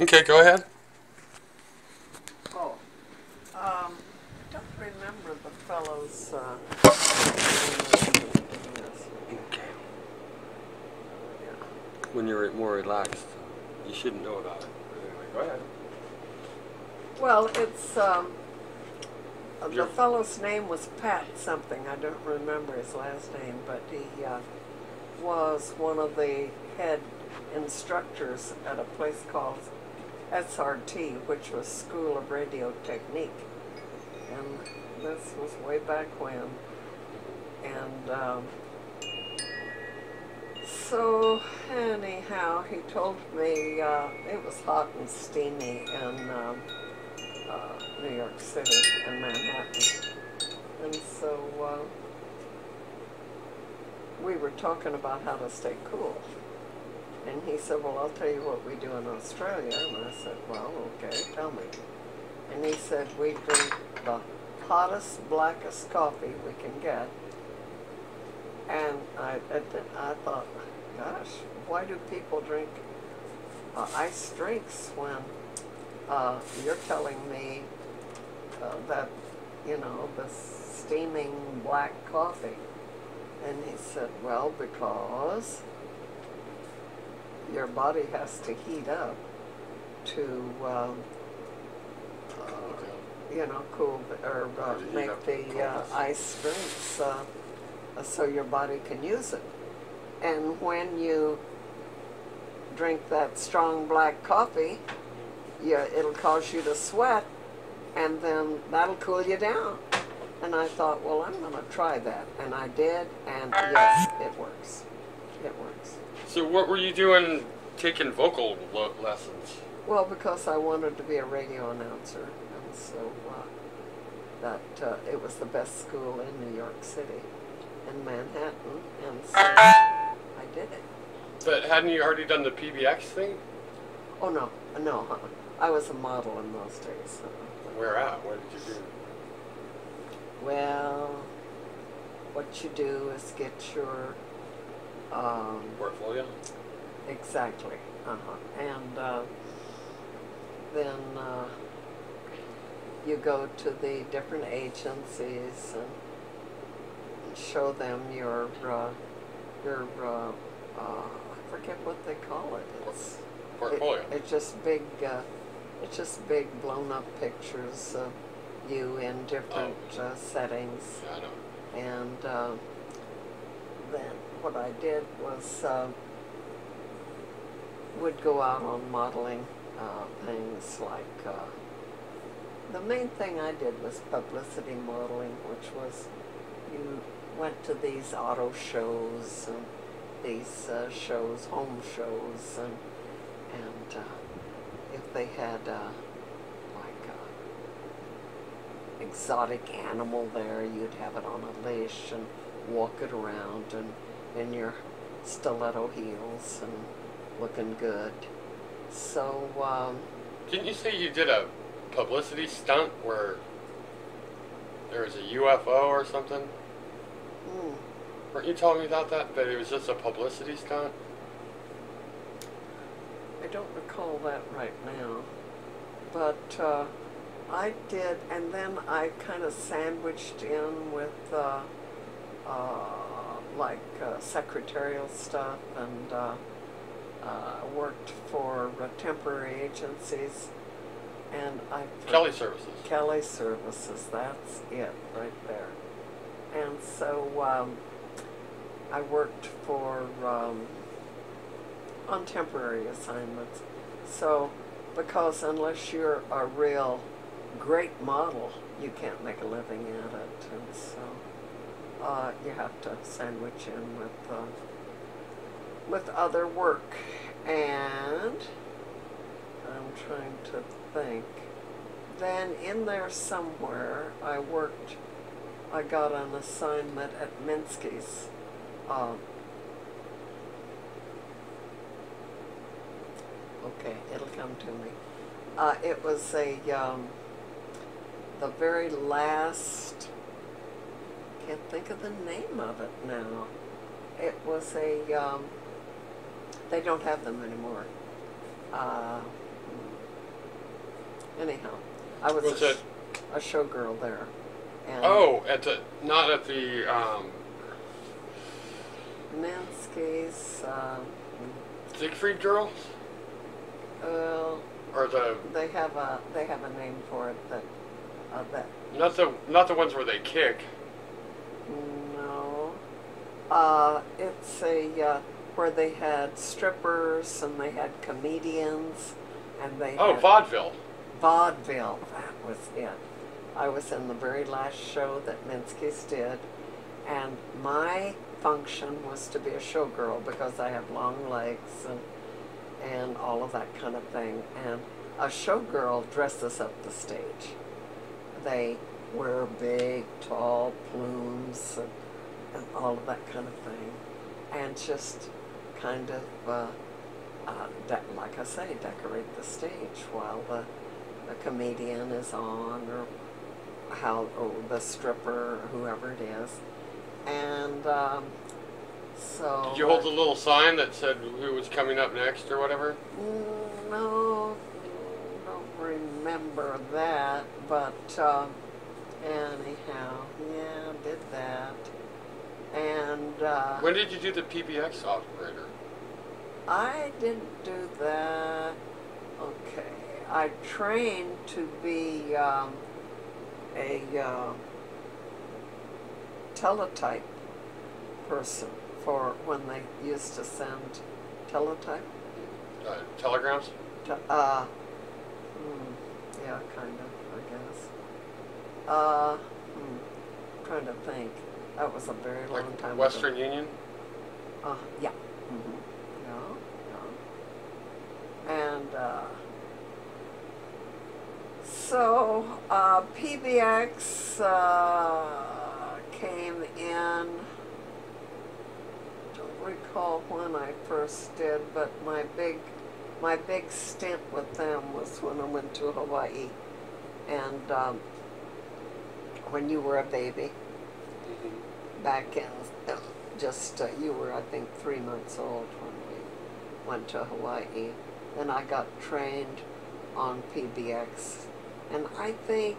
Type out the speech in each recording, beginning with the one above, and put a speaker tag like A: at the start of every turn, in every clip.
A: Okay, go ahead.
B: Oh, I don't remember the fellow's yes.
A: Okay.
B: Yeah.
A: When you're more relaxed, you shouldn't know about it. Anyway, go ahead.
B: Well, it's the
A: Your-
B: fellow's name was Pat something. I don't remember his last name, but he was one of the head instructors at a place called SRT, which was School of Radio Technique. And this was way back when. And so anyhow, he told me it was hot and steamy in New York City and Manhattan. And so we were talking about how to stay cool. And he said, well, I'll tell you what we do in Australia. And I said, well, okay, tell me. And he said, we drink the hottest, blackest coffee we can get. And I thought, gosh, why do people drink iced drinks when you're telling me that, you know, this steaming black coffee? And he said, well, because your body has to heat up to, you know, cool or make the ice drinks so your body can use it. And when you drink that strong black coffee, it'll cause you to sweat, and then that'll cool you down. And I thought, well, I'm going to try that. And I did, and yes, it works. It works.
A: So what were you doing taking vocal lessons?
B: Well, because I wanted to be a radio announcer, and so it was the best school in New York City, in Manhattan, and so I did it.
A: But hadn't you already done the PBX thing?
B: Oh, no, no, I was a model in those days.
A: Where at? What did you do?
B: Well, what you do is get your
A: Portfolio?
B: exactly, and then you go to the different agencies and show them your I forget what they call it. It's
A: Portfolio.
B: It's just big blown up pictures of you in different settings.
A: Yeah, I know.
B: And then what I did was would go out on modeling things like the main thing I did was publicity modeling, which was you went to these auto shows and these shows, home shows, and if they had like exotic animal there, you'd have it on a leash and walk it around and in your stiletto heels and looking good. So
A: Didn't you say you did a publicity stunt where there was a UFO or something? Weren't you telling me about that? But it was just a publicity stunt?
B: I don't recall that right now, but I did, and then I kind of sandwiched in with like secretarial stuff, and worked for temporary agencies, and
A: Kelly Services.
B: Kelly Services, that's it right there. And so I worked for on temporary assignments. So because unless you're a real great model, you can't make a living at it, and so you have to sandwich in with other work. And I'm trying to think. Then in there somewhere I got an assignment at Minsky's. Okay, it'll come to me. It was the very last, can't think of the name of it now. It was they don't have them anymore. anyhow, I was
A: Was it?
B: a showgirl there. And
A: Oh, not at the
B: Minsky's.
A: Siegfried girls,
B: Well,
A: or
B: they have a name for it that
A: not the ones where they kick.
B: no. It's a where they had strippers and they had comedians and they
A: Oh,
B: had
A: vaudeville.
B: vaudeville. That was it. I was in the very last show that Minsky's did, and my function was to be a showgirl because I have long legs and all of that kind of thing. And a showgirl dresses up the stage. They wear big, tall plumes and all of that kind of thing, and just kind of, like I say, decorate the stage while the comedian is on, or the stripper, or whoever it is. And so.
A: Did you hold the little sign that said who was coming up next or whatever?
B: No, don't remember that, but anyhow, yeah, did that. And
A: When did you do the PBX operator?
B: I didn't do that. Okay, I trained to be a teletype person for when they used to send teletype.
A: Telegrams?
B: Yeah, kind of, I guess. Trying to think. That was a very long
A: Like
B: time
A: Western
B: ago.
A: Union?
B: Yeah. Mm-hmm. Yeah. And so PBX came in. Don't recall when I first did, but my big stint with them was when I went to Hawaii, and when you were a baby. Back in you were, I think, 3 months old when we went to Hawaii. Then I got trained on PBX, and I think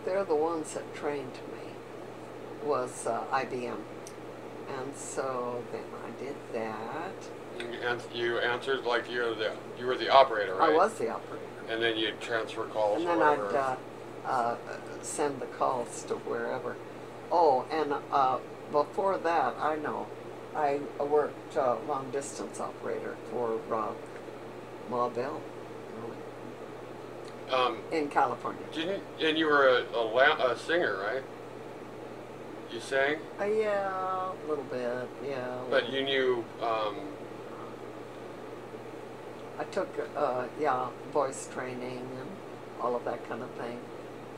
B: they're the ones that trained me, was IBM. And so then I did that.
A: And you answered like you were the operator, right?
B: I was the operator.
A: And then you'd transfer calls.
B: And then I'd send the calls to wherever. Oh, and before that, I worked long distance operator for Ma Bell, in California.
A: And you were a singer, right? You sang?
B: Yeah, a little bit, yeah.
A: But you knew.
B: I took voice training and all of that kind of thing.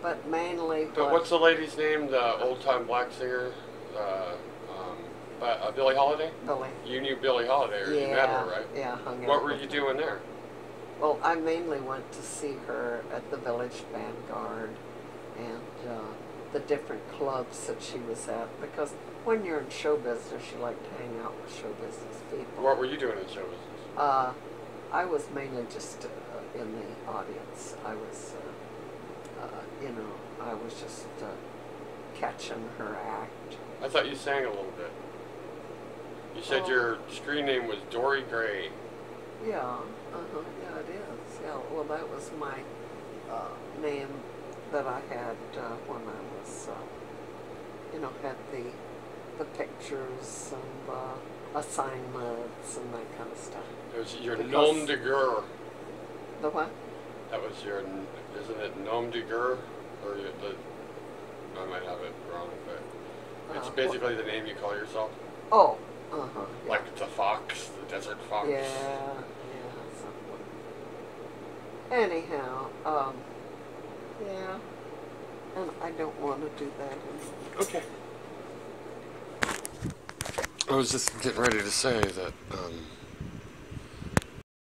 B: But mainly.
A: But what's the lady's name? The old-time black singer, Billie Holiday.
B: Billie.
A: You knew Billie Holiday, or you met her, right?
B: Yeah, hung out.
A: What were you doing there?
B: Well, I mainly went to see her at the Village Vanguard and the different clubs that she was at, because when you're in show business, you like to hang out with show business people.
A: What were you doing in show business?
B: I was mainly just in the audience. I was. I was just catching her act.
A: I thought you sang a little bit. You said your screen name was Dory Gray.
B: Yeah, yeah, it is. Yeah, well, that was my name that I had when I was, had the pictures and assignments and that kind of stuff.
A: It was your nom de guerre.
B: The what?
A: That was your, isn't it nom de guerre? Or I might have it wrong, but it's basically the name you call yourself.
B: Oh, yeah.
A: Like the fox, the desert fox.
B: Yeah, something. Anyhow, yeah, and I don't want to do that anymore.
A: Okay. I was just getting ready to say that,